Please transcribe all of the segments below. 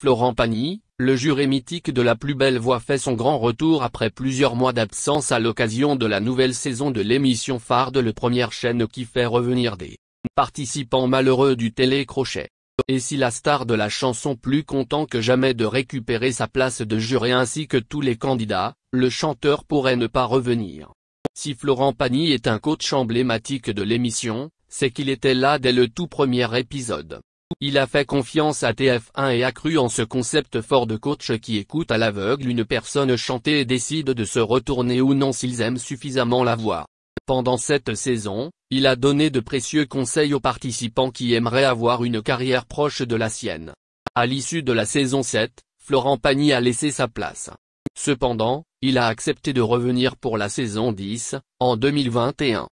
Florent Pagny, le juré mythique de La Plus Belle Voix fait son grand retour après plusieurs mois d'absence à l'occasion de la nouvelle saison de l'émission phare de la première chaîne qui fait revenir des participants malheureux du télécrochet. Et si la star de la chanson plus content que jamais de récupérer sa place de juré ainsi que tous les candidats, le chanteur pourrait ne pas revenir. Si Florent Pagny est un coach emblématique de l'émission, c'est qu'il était là dès le tout premier épisode. Il a fait confiance à TF1 et a cru en ce concept fort de coach qui écoute à l'aveugle une personne chanter et décide de se retourner ou non s'ils aiment suffisamment la voix. Pendant cette saison, il a donné de précieux conseils aux participants qui aimeraient avoir une carrière proche de la sienne. À l'issue de la saison 7, Florent Pagny a laissé sa place. Cependant, il a accepté de revenir pour la saison 10, en 2021.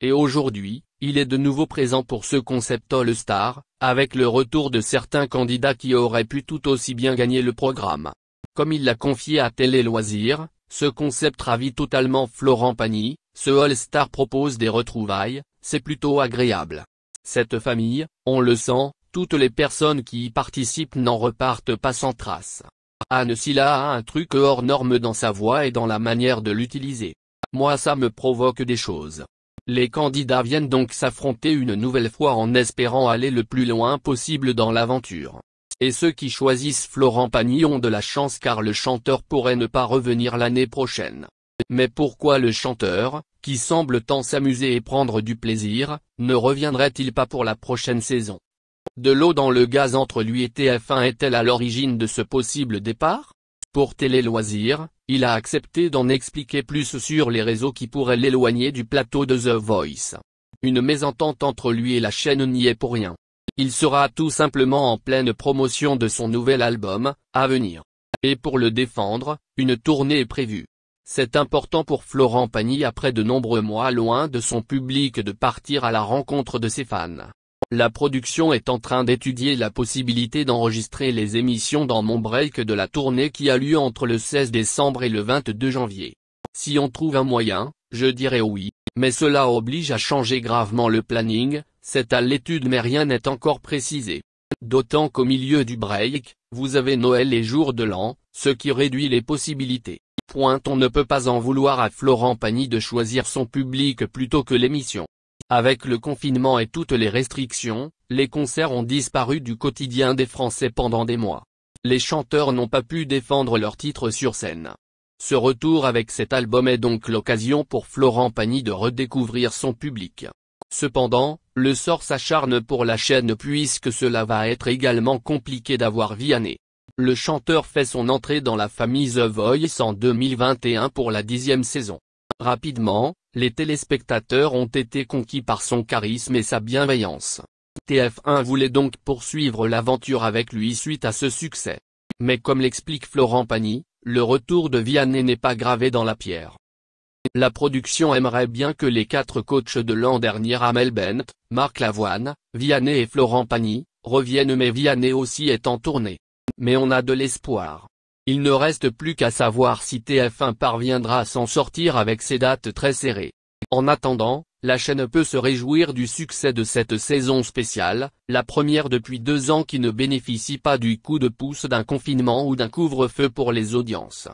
Et aujourd'hui, il est de nouveau présent pour ce concept All-Star, avec le retour de certains candidats qui auraient pu tout aussi bien gagner le programme. Comme il l'a confié à Télé Loisirs, ce concept ravit totalement Florent Pagny, ce All-Star propose des retrouvailles, c'est plutôt agréable. Cette famille, on le sent, toutes les personnes qui y participent n'en repartent pas sans trace. Anne Silla a un truc hors norme dans sa voix et dans la manière de l'utiliser. Moi ça me provoque des choses. Les candidats viennent donc s'affronter une nouvelle fois en espérant aller le plus loin possible dans l'aventure. Et ceux qui choisissent Florent Pagny ont de la chance car le chanteur pourrait ne pas revenir l'année prochaine. Mais pourquoi le chanteur, qui semble tant s'amuser et prendre du plaisir, ne reviendrait-il pas pour la prochaine saison? De l'eau dans le gaz entre lui et TF1 est-elle à l'origine de ce possible départ? Pour Télé Loisirs, il a accepté d'en expliquer plus sur les réseaux qui pourraient l'éloigner du plateau de The Voice. Une mésentente entre lui et la chaîne n'y est pour rien. Il sera tout simplement en pleine promotion de son nouvel album, à venir. Et pour le défendre, une tournée est prévue. C'est important pour Florent Pagny après de nombreux mois loin de son public de partir à la rencontre de ses fans. La production est en train d'étudier la possibilité d'enregistrer les émissions dans mon break de la tournée qui a lieu entre le 16 décembre et le 22 janvier. Si on trouve un moyen, je dirais oui, mais cela oblige à changer gravement le planning, c'est à l'étude mais rien n'est encore précisé. D'autant qu'au milieu du break, vous avez Noël et jour de l'an, ce qui réduit les possibilités. On ne peut pas en vouloir à Florent Pagny de choisir son public plutôt que l'émission. Avec le confinement et toutes les restrictions, les concerts ont disparu du quotidien des Français pendant des mois. Les chanteurs n'ont pas pu défendre leur titre sur scène. Ce retour avec cet album est donc l'occasion pour Florent Pagny de redécouvrir son public. Cependant, le sort s'acharne pour la chaîne puisque cela va être également compliqué d'avoir Vianney. Le chanteur fait son entrée dans la famille The Voice en 2021 pour la 10e saison. Rapidement, les téléspectateurs ont été conquis par son charisme et sa bienveillance. TF1 voulait donc poursuivre l'aventure avec lui suite à ce succès. Mais comme l'explique Florent Pagny, le retour de Vianney n'est pas gravé dans la pierre. La production aimerait bien que les 4 coachs de l'an dernier Amel Bent, Marc Lavoine, Vianney et Florent Pagny, reviennent mais Vianney aussi est en tournée. Mais on a de l'espoir. Il ne reste plus qu'à savoir si TF1 parviendra à s'en sortir avec ses dates très serrées. En attendant, la chaîne peut se réjouir du succès de cette saison spéciale, la première depuis 2 ans qui ne bénéficie pas du coup de pouce d'un confinement ou d'un couvre-feu pour les audiences.